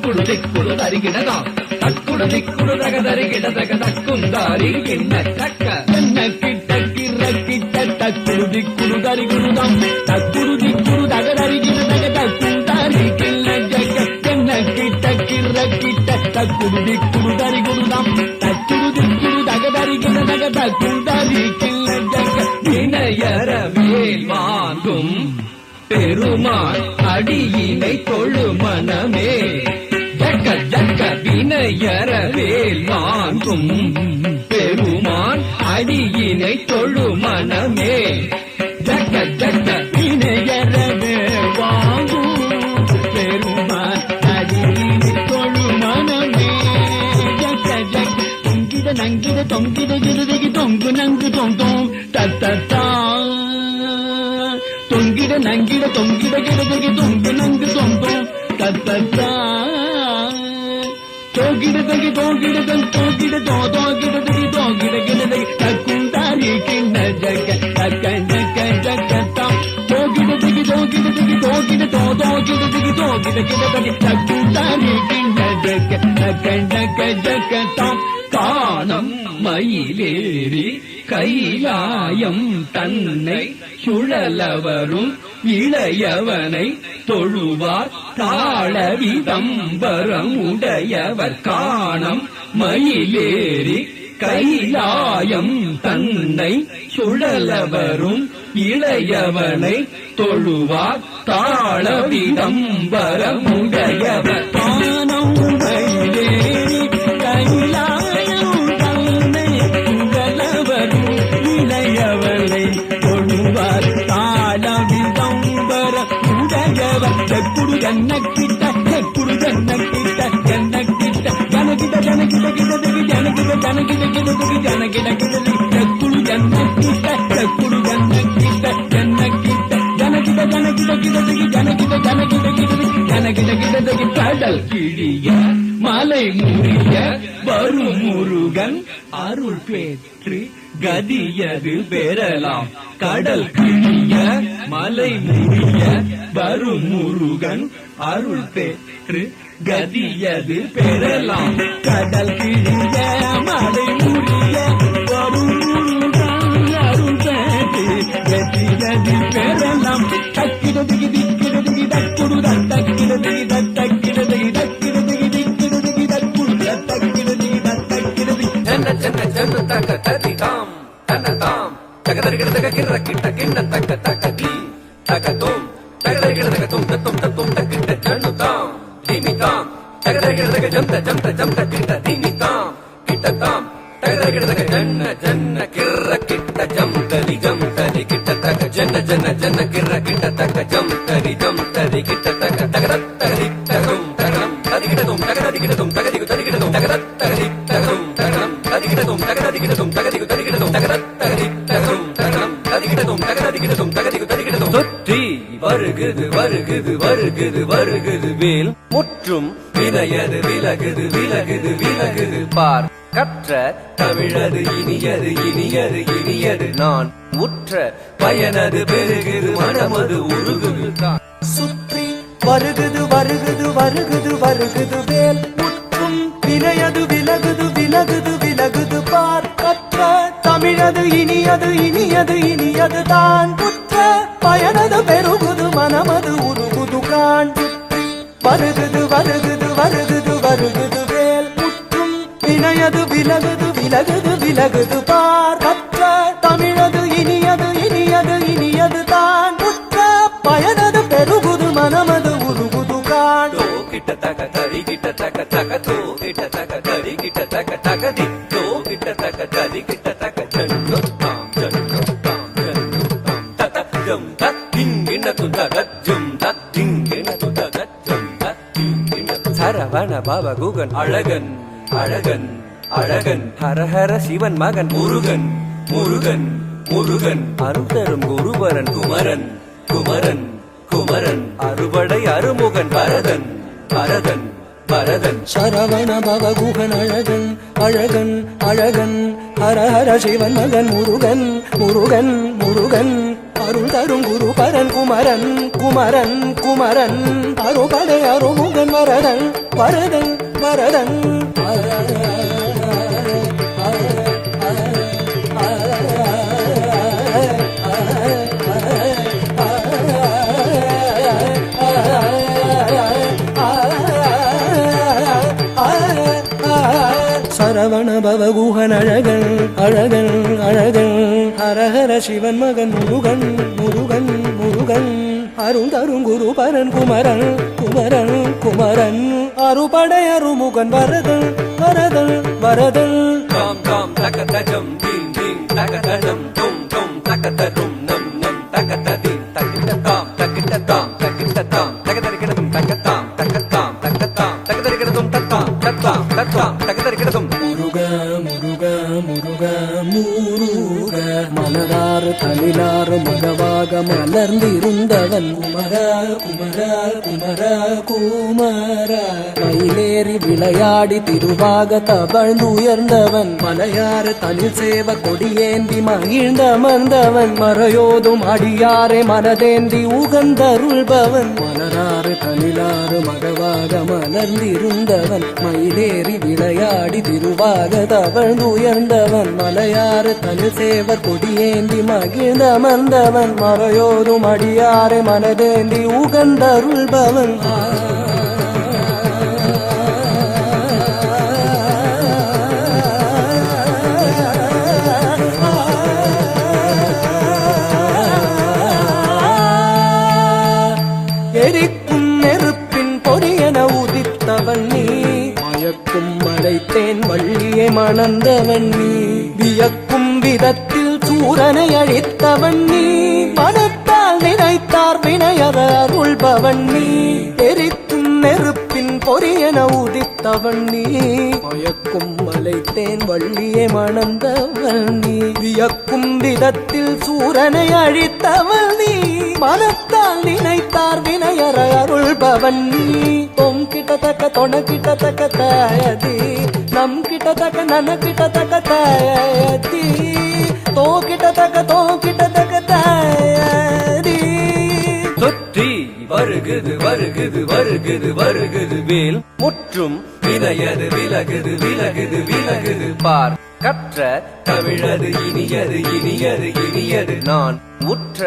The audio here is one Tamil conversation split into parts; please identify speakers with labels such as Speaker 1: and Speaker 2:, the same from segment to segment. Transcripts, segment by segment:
Speaker 1: தக்குடு திக்குடு தரிகிடதாம் தக்குடு திக்குடு தக தரிகிட தக தக்குந்தாரி கிண்ண தக்க என்ன கிட்ட கிர கிட்ட தக்குடு திக்குடு தரிகிடுதாம் தக்குடு திக்குடு தக தரிகிட தக தக்குந்தாரி கிண்ண ஜக்க என்ன கிட்ட கிர கிட்ட தக்குடு திக்குடு தரிகிடுதாம் தக்குடு திக்குடு தக தரிகிட தக தக்குந்தாரி கிண்ண ஜக்க வினையற மேல் வாங்கும் பெருமான் அடியினை தொழு மனமே ஜக்க ஜக்க வினையற வேல் வாங்கும் பெருமான் அடியினை தொழு மனமே ஜக்க ஜக்க வினையற வேல் வாங்கும் பெருமான் அடியினை தொழு மனமே ஜக்க ஜக்க தொங்கிட நங்கிட தொங்கிட கிருதகி தொங்கு நங்கு தொங்கும் தத்தா தொங்கிட நங்கிட தொங்கிட கிடதகி தொங்கு நங்கு தொங்கும் தத்தா தோகிடதகி தோகிடதன் தோகிட தோகிடதகி தோகிட கிடதகி தக்குந்தாரி கிண்ண ஜக்க தக்க ஜக்க ஜக்கத்தாம் தோகிடதகி தோகிடதகி தோகிட தோகிடதகி தோகிட கிடதகி தக்குந்தாரி கிண்ண ஜக்க தக்க ஜக்க ஜக்கத்தாம் காணம் மயிலேறி கைலாயம் தன்னை சுழலவரும் இளையவனை தொழுவார் தாளவிதம்பரம் உடையவர் காணம் மயிலேறி கைலாயம் தன்னை சுழலவரும் இளையவனை தொழுவார் தாளவிதம்பரம் உடையவர் காணம் மயிலேறி கைலாயம் தன்னை சுழலவரும் இளையவனை தொழுவார் தாளவிதம்பர உடையவர் செக்குடு ஜன்னக்கிட்ட செக்குடு ஜன்னக்கிட்ட ஜன்னக்கிட்ட ஜனகிட ஜனகிட கிடதகி ஜனகிட ஜனகிட கிடதகி ஜனகிட கிடதகி செக்குடு ஜன்னக்கிட்ட செக்குடு ஜன்னக்கிட்ட ஜன்னக்கிட்ட ஜனகிட ஜனகிட கிடதகி ஜனகிட ஜனகிட கிடதகி ஜனகிட கிடதகி கடல் கிழிய மலை முறிய வரும் முருகன் அருள் பெற்று கதியது பெறலாம் கடல் கிழிய மலை முறிய வரும் முருகன் அருள் பெற்று கதியது பெறலாம் கடல் கிழிய மலை முறிய வரும் முருகன் அருள் பெற்று கதியது பெறலாம் தக்கிடதகி திக்கிடதகி தக்குடு தக்கிடதகி தக்கிடதகி தக்கிடதகி திக்கிடதகி தக்குடு தக்கிடதகி தக்கிடதகி ஜன்ன ஜன்ன ஜன்ன தக்க ததி தாம் தன தாம் தகதரிகிடதக கிர கிட்ட கிண்ண தக்க தக்க தீ தக தோம் தகதரிகிடதக தும் தத்தும் தத்தும் தக்கிட்ட ஜன்னு தாம் தீமி தாம் தகதரிகிடதக ஜம்த ஜம்த ஜம்த கிட்ட தீமி தாம் கிட்ட தாம் தகதரிகிடதக ஜன்ன ஜன்ன கிர கிட்ட ஜம்தரி ஜம்தரி கிட்ட தக்க ஜன்ன ஜன்ன ஜன்ன கிர கிட்ட தக்க ஜம்தரி ஜம்தரி கிட்ட தக்க தகதரி தகும் தகரம் ததிகிடதும் தகதரிகிடதும் தகதிகு ததிகிடதும் தகதரி தகும் தகரம் ததிகிடதும் தகதரிகிடதும் தகதிகு ததிகிடதும் தகதரி தகும் தகரம் ததிகிடதும் தகதரிகிடதும் தகதிகு ததிகிடதும் தொற்றி வருகுது வருகுது வருகுது வருகுது வேல் முற்றும் வினையது விலகுது விலகுது விலகுது பார் கற்ற தமிழது இனியது இனியது இனியது நான் உற்ற பயனது பெருகுது மனமது உருகுது தான் சுற்றி வருகுது வருகுது வருகுது வருகுது வேல் முற்றும் வினையது விலகுது விலகுது விலகுது பார் கற்ற தமிழது இனியது இனியது இனியது தான் உற்ற பயனது பெருகுது மனமது உருகுது கான் வருகுது வருகுது வருகுது வருகுது வேல் முற்றும் வினையது விலகுது விலகுது விலகுது பார் கற்ற தமிழது இனியது இனியது இனியது தான் உற்ற பயனது பெருகுது மனமது உருகுது கான் கிட்ட தக தரி கிட்ட தக தக தோ கிட்ட தக தரி கிட்ட தக தக தி தோ கிட்ட தக தரி கிட்ட தக ஜன்னு தாம் ஜன்னு தாம் ஜன்னு தாம் தத ஜம் தத்திங்கின துத ஜம் தத்திங்கின துத ஜம் தத்திங்கின சரவண பவ குகன் அழகன் அழகன் அழகன் ஹரஹர சிவன் மகன் முருகன் முருகன் முருகன் அருள்தரும் குருபரன் குமரன் குமரன் குமரன் அறுபடை அருமுகன் பரதன் பரதன் பரதன்
Speaker 2: சரவண பவகுகன் அழகன் அழகன் அழகன் ஹரஹர சிவன் மகன் முருகன் முருகன் முருகன் அருள் தரும் குருபரன் குமரன் குமரன் குமரன் அறுபடை அருமுகன் பரதன் வரதன் வரதன் சரவண பவகுஹன் அழகன் அழகன் அழகன் ஹரஹர சிவன் மகன் முருகன் முருகன் முருகன் அருந்தருங்குரு பரன் குமரன் குமரன் குமரன் அறுபடை அருமுகன் வரதன் வரதன் வரதன்
Speaker 1: தாம் தாம் தகதஜம் தீம் தீம் தகதஜம் தும் தும் தகதரும் நம் நம் தகததீம் தகிததாம் தகிததாம் தகிததாம் தகதரிக்கிறதும் தகதாம் தகதாம் தகதாம் தகதரிக்கிறதும் தத்தாம் தத்தாம் தத்தாம் தகதரிக்கிறதும்
Speaker 2: முருக முருக முருக முருக மலராறு தலிலாறு மகவாக மலர்ந்திருந்தவன் குமர குமர குமர குமர மயிலேறி விளையாடி திருவாக தவழ்ந்துயர்ந்தவன் மலையாறு தனில் சேவ கொடியேந்தி மகிழ்ந்தமர்ந்தவன் மறையோதும் அடியாரை மனதேந்தி உகந்தருள்பவன் மலராறு தலிலாறு மகவாக மலர்ந்திருந்தவன் மயிலேறி விளையாடி திருவாக தவழ்ந்துயர்ந்தவன் மலையாறு தனில் சேவர் கொடியேந்தி மகிழ்ந்தமர்ந்தவன் மறையோதும் அடியாரை மனதேந்தி உகந்தருள்பவன் எரிக்கும் நெருப்பின் பொரியன உதித்தவன் நீ மயக்கும் மலைத்தேன் வள்ளியை மணந்தவன் நீ வியக்கும் விதத்தில் சூரனை அழித்தவன் நீ மனத்தால் நினைத்தார் வினையற அருள்பவன் நீ எரிக்கும் நெருப்பின் பொரியன உதித்தவன் நீ மயக்கும் மலைத்தேன் வள்ளியை மணந்தவன் நீ வியக்கும் விதத்தில் சூரனை அழித்தவன் நீ மனத்தால் நினைத்தார் வினையற அருள்பவன் நீ தொம் கிட்டத்தக்க தொண கிட்டத்தக்க தாயதி நம் கிட்டத்தக்க நன கிட்டத்தக்க தாயதி தோ கிட்டத்தக்க தாயதி
Speaker 1: தொற்றி வருகுது வருகுது வருகுது வருகுது வேல் முற்றும் வினையது விலகுது விலகுது விலகுது பார் கற்ற தமிழது இனியது இனியது இனியது நான் உற்ற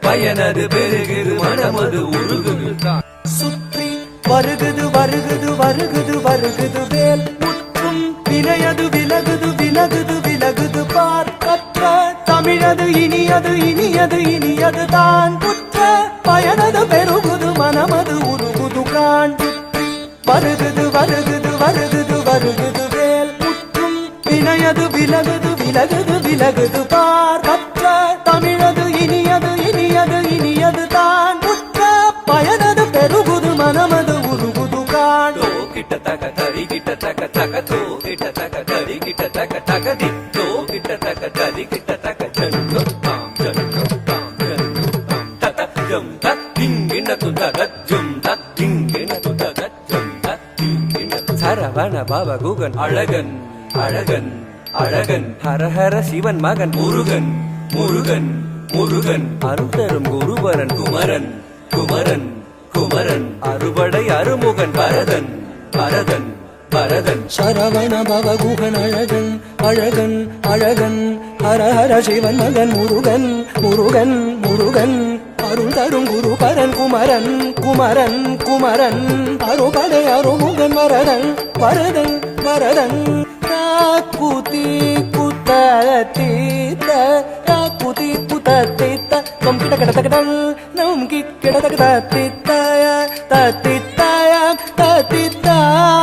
Speaker 1: பயனது பெருகுது மனமது உருகுது தான்
Speaker 2: சுற்றி வருகுது வருகுது வருகுது வருகுது வேல் முற்றும் வினையது விலகுது விலகுது விலகுது பார் கற்ற தமிழது இனியது இனியது இனியது தான் உற்ற பயனது பெருகுது மனமது உருகுது கான் வருகுது வருகுது வருகுது வருகுது வேல் முற்றும் வினையது விலகுது விலகுது விலகுது பார் கற்ற தமிழது இனியது இனியது இனியது தான் உற்ற பயனது பெருகுது மனமது உருகுது கான்
Speaker 1: தோ கிட்ட தக தரி கிட்ட தக தக தோ கிட்ட தக தரி கிட்ட தக தக தி தோ கிட்ட தக தரி கிட்ட தக ஜன்னு தாம் ஜன்னு தாம் ஜன்னு தாம் தத ஜம் தத்திங்கின துதஜம் தத்திங்கின துதஜம் தத்திங்கின சரவண பவ குகன் அழகன் அழகன் அழகன் ஹரஹர சிவன் மகன் முருகன் முருகன் முருகன் அருந்தரும் குருபரன் குமரன் குமரன் குமரன் அறுபடை அருமுகன் பரதன் பரதன் பரதன்
Speaker 2: சரவண பவகுகன் அழகன் அழகன் அழகன் ஹரஹர சிவன் மகன் முருகன் முருகன் முருகன் அருள் தரும் குரு பரன் குமரன் குமரன் குமரன் அறுபடை அருமுகன் வரதன் வரதன் வரதன் குதி குத்தீத்த குதி குத்தீத்த நம் கிட்ட கிடத்தகடன் நம் கிட்ட கிடத்தக தத்தித்தாய தத்தித்தாய தத்தித்தாய